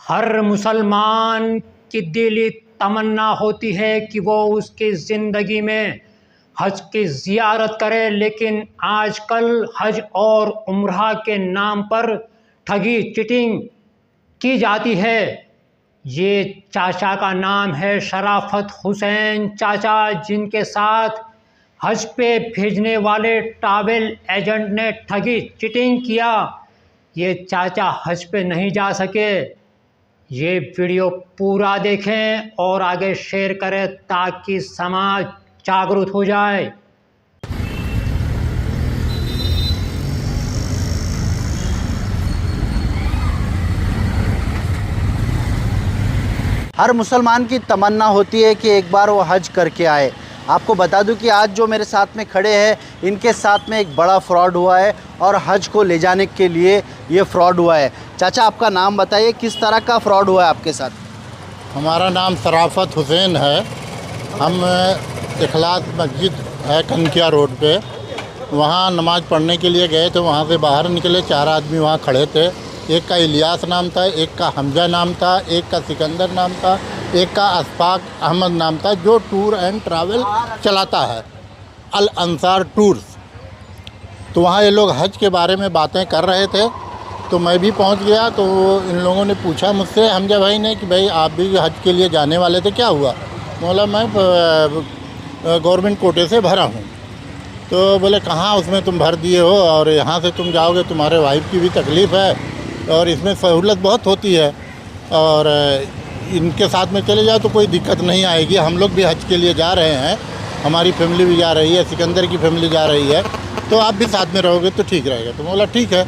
हर मुसलमान की दिली तमन्ना होती है कि वो उसकी ज़िंदगी में हज की ज़ियारत करे, लेकिन आजकल हज और उम्रा के नाम पर ठगी चीटिंग की जाती है। ये चाचा का नाम है शराफत हुसैन चाचा, जिनके साथ हज पे भेजने वाले ट्रैवल एजेंट ने ठगी चीटिंग किया। ये चाचा हज पे नहीं जा सके। ये वीडियो पूरा देखें और आगे शेयर करें ताकि समाज जागरूक हो जाए। हर मुसलमान की तमन्ना होती है कि एक बार वो हज करके आए। आपको बता दूं कि आज जो मेरे साथ में खड़े हैं, इनके साथ में एक बड़ा फ्रॉड हुआ है और हज को ले जाने के लिए ये फ्रॉड हुआ है। चाचा, आपका नाम बताइए, किस तरह का फ्रॉड हुआ है आपके साथ? हमारा नाम शराफत हुसैन है। हम इखलास मस्जिद है कनकिया रोड पे, वहाँ नमाज़ पढ़ने के लिए गए थे। वहाँ से बाहर निकले, 4 आदमी वहाँ खड़े थे। एक का इलियास नाम था, एक का हमजा नाम था, एक का सिकंदर नाम था, एक का अशफाक अहमद नाम था, जो टूर एंड ट्रैवल चलाता है, अल अंसार टूर्स। तो वहाँ ये लोग हज के बारे में बातें कर रहे थे, तो मैं भी पहुँच गया। तो इन लोगों ने पूछा मुझसे, हमजा भाई ने, कि भाई आप भी हज के लिए जाने वाले थे, क्या हुआ? बोला मैं गवर्नमेंट कोटे से भरा हूँ। तो बोले कहाँ उसमें तुम भर दिए हो, और यहाँ से तुम जाओगे, तुम्हारे वाइफ की भी तकलीफ़ है और इसमें सहूलत बहुत होती है, और इनके साथ में चले जाओ तो कोई दिक्कत नहीं आएगी। हम लोग भी हज के लिए जा रहे हैं, हमारी फैमिली भी जा रही है, सिकंदर की फैमिली जा रही है, तो आप भी साथ में रहोगे तो ठीक रहेगा। तो बोला ठीक है।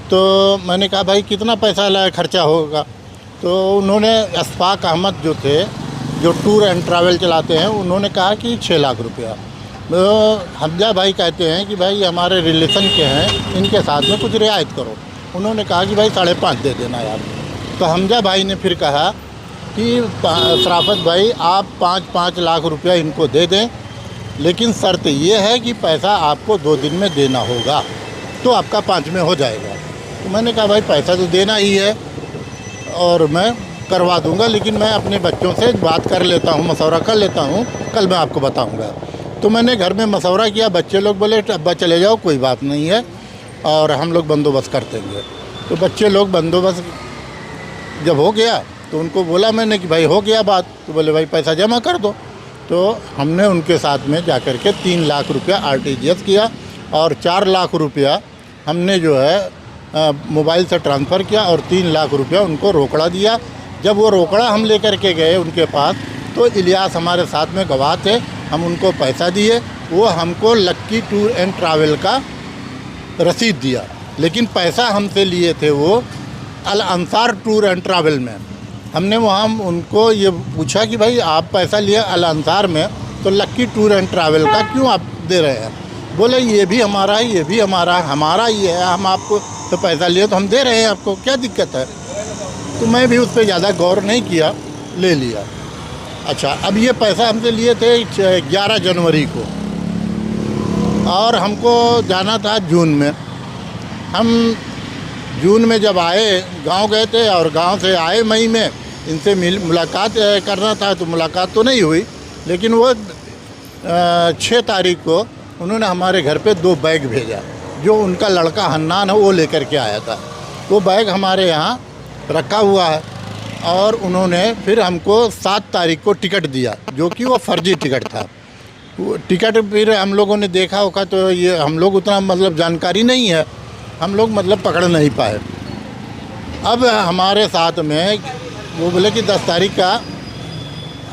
तो मैंने कहा भाई कितना पैसा खर्चा होगा? तो उन्होंने अशफाक अहमद जो थे, जो टूर एंड ट्रैवल चलाते हैं, उन्होंने कहा कि 6 लाख रुपया। तो हमजा भाई कहते हैं कि भाई हमारे रिलेशन के हैं, इनके साथ में कुछ रियायत करो। उन्होंने कहा कि भाई 5.5 दे देना यार। तो हमजा भाई ने फिर कहा कि शराफत भाई आप 5-5 लाख रुपया इनको दे दें, लेकिन शर्त ये है कि पैसा आपको 2 दिन में देना होगा, तो आपका 5 में हो जाएगा। तो मैंने कहा भाई पैसा तो देना ही है और मैं करवा दूंगा, लेकिन मैं अपने बच्चों से बात कर लेता हूँ, मशवरा कर लेता हूँ, कल मैं आपको बताऊँगा। तो मैंने घर में मशवरा किया। बच्चे लोग बोले अब्बा चले जाओ, कोई बात नहीं है, और हम लोग बंदोबस्त कर देंगे। तो बच्चे लोग बंदोबस्त जब हो गया तो उनको बोला मैंने कि भाई हो गया बात। तो बोले भाई पैसा जमा कर दो। तो हमने उनके साथ में जा कर के 3 लाख रुपया RTGS किया, और 4 लाख रुपया हमने जो है मोबाइल से ट्रांसफ़र किया, और 3 लाख रुपया उनको रोकड़ा दिया। जब वो रोकड़ा हम लेकर के गए उनके पास, तो इलियास हमारे साथ में गवाह थे, हम उनको पैसा दिए। वो हमको लक्की टूर एंड ट्रैवल का रसीद दिया, लेकिन पैसा हमसे लिए थे वो अल अंसार टूर एंड ट्रैवल में। हमने वहाँ उनको ये पूछा कि भाई आप पैसा लिए अल अंसार में, तो लक्की टूर एंड ट्रैवल का क्यों आप दे रहे हैं? बोले ये भी हमारा है, ये भी हमारा है, हमारा ये है, हम आपको तो पैसा लिए तो हम दे रहे हैं, आपको क्या दिक्कत है? तो मैं भी उस पर ज़्यादा गौर नहीं किया, ले लिया। अच्छा, अब ये पैसा हमसे लिए थे 11 जनवरी को, और हमको जाना था जून में। हम जून में जब आए, गांव गए थे, और गांव से आए मई में, इनसे मुलाकात करना था, तो मुलाकात तो नहीं हुई। लेकिन वो 6 तारीख को उन्होंने हमारे घर पे 2 बैग भेजा, जो उनका लड़का हन्नान है वो लेकर के आया था। वो बैग हमारे यहाँ रखा हुआ है, और उन्होंने फिर हमको 7 तारीख को टिकट दिया, जो कि वो फर्जी टिकट था। वो टिकट फिर हम लोगों ने देखा होगा, तो ये हम लोग उतना मतलब जानकारी नहीं है, हम लोग मतलब पकड़ नहीं पाए। अब हमारे साथ में वो बोले कि 10 तारीख का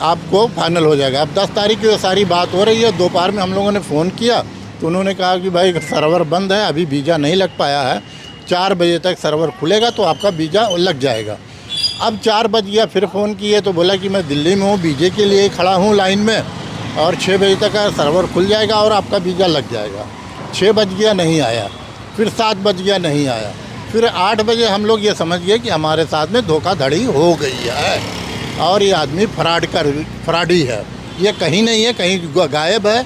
आपको फाइनल हो जाएगा। अब 10 तारीख की सारी बात हो रही है। दोपहर में हम लोगों ने फ़ोन किया, तो उन्होंने कहा कि भाई सर्वर बंद है, अभी वीज़ा नहीं लग पाया है, 4 बजे तक सर्वर खुलेगा तो आपका वीज़ा लग जाएगा। अब 4 बज गया, फिर फ़ोन किए तो बोला कि मैं दिल्ली में हूँ, वीज़े के लिए खड़ा हूँ लाइन में, और 6 बजे तक सर्वर खुल जाएगा और आपका वीज़ा लग जाएगा। 6 बज गया, नहीं आया। फिर 7 बज गया, नहीं आया। फिर 8 बजे हम लोग ये समझ गए कि हमारे साथ में धोखाधड़ी हो गई है, और ये आदमी फ्रॉडी है, ये कहीं नहीं है, कहीं गायब है।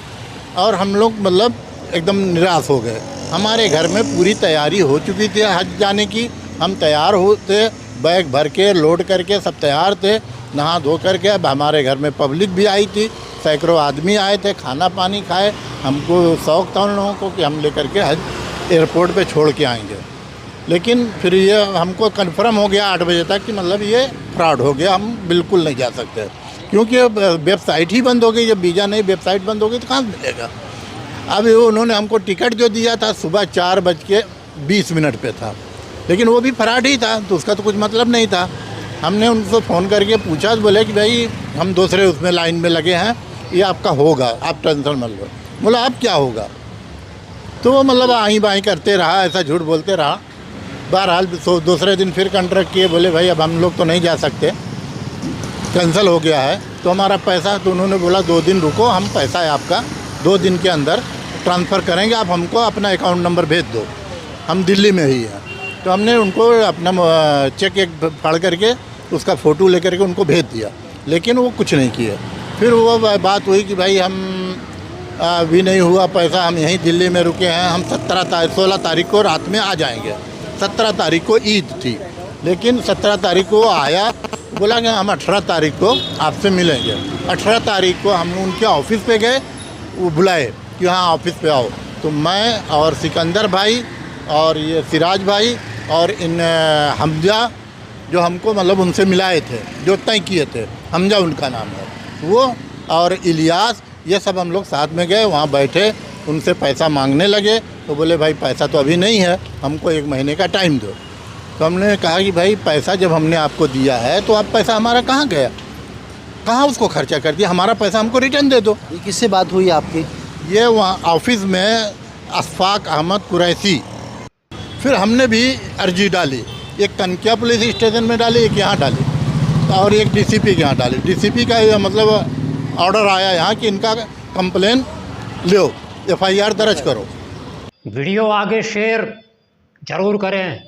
और हम लोग मतलब एकदम निराश हो गए। हमारे घर में पूरी तैयारी हो चुकी थी हज जाने की, हम तैयार होते, बैग भर के लोड करके सब तैयार थे, नहा धो करके। अब हमारे घर में पब्लिक भी आई थी, सैकड़ों आदमी आए थे, खाना पानी खाए। हमको शौक़ था उन लोगों को कि हम लेकर के हज एयरपोर्ट पे छोड़ के आएंगे। लेकिन फिर ये हमको कन्फर्म हो गया 8 बजे तक कि मतलब ये फ्रॉड हो गया, हम बिल्कुल नहीं जा सकते, क्योंकि वेबसाइट ही बंद हो गई। जब वीज़ा नहीं, वेबसाइट बंद हो गई तो कहाँ से मिलेगा। अब उन्होंने हमको टिकट जो दिया था सुबह 4:20 पे था, लेकिन वो भी फ्रॉड ही था, तो उसका तो कुछ मतलब नहीं था। हमने उनको फ़ोन करके पूछा तो बोले कि भाई हम दूसरे उसमें लाइन में लगे हैं, ये आपका होगा, आप टेंशन मत लो। बोला अब क्या होगा, तो वो मतलब आई बाई करते रहा, ऐसा झूठ बोलते रहा। बहरहाल दूसरे दिन फिर कॉन्ट्रैक्ट किए, बोले भाई अब हम लोग तो नहीं जा सकते, कैंसिल हो गया है, तो हमारा पैसा। तो उन्होंने बोला 2 दिन रुको, हम पैसा है आपका 2 दिन के अंदर ट्रांसफ़र करेंगे, आप हमको अपना अकाउंट नंबर भेज दो, हम दिल्ली में ही हैं। तो हमने उनको अपना चेक एक फाड़ करके उसका फ़ोटो लेकर के उनको भेज दिया, लेकिन वो कुछ नहीं किए। फिर वो बात हुई कि भाई हम अभी नहीं हुआ पैसा, हम यहीं दिल्ली में रुके हैं, हम 16 तारीख को रात में आ जाएंगे। 17 तारीख को ईद थी, लेकिन 17 तारीख को आया, बोला कि हम 18 तारीख को आपसे मिलेंगे। 18 तारीख को हम उनके ऑफिस पे गए, वो बुलाए कि हाँ ऑफिस पे आओ। तो मैं और सिकंदर भाई और ये सिराज भाई और इन हमजा, जो हमको मतलब उनसे मिलाए थे, जो तय किए थे, हमजा उनका नाम है, वो और इलियास, ये सब हम लोग साथ में गए। वहाँ बैठे, उनसे पैसा मांगने लगे, तो बोले भाई पैसा तो अभी नहीं है, हमको 1 महीने का टाइम दो। तो हमने कहा कि भाई पैसा जब हमने आपको दिया है तो अब पैसा हमारा कहाँ गया, कहाँ उसको खर्चा कर दिया, हमारा पैसा हमको रिटर्न दे दो। ये किससे बात हुई आपकी? ये वहाँ ऑफिस में अशफाक अहमद कुरैशी। फिर हमने भी अर्जी डाली, एक कनकिया पुलिस स्टेशन में डाली, एक यहाँ डाली, और एक डीसीपी के यहाँ डाली। डीसीपी का ये मतलब ऑर्डर आया यहाँ कि इनका कंप्लेन लो, FIR दर्ज करो। वीडियो आगे शेयर ज़रूर करें।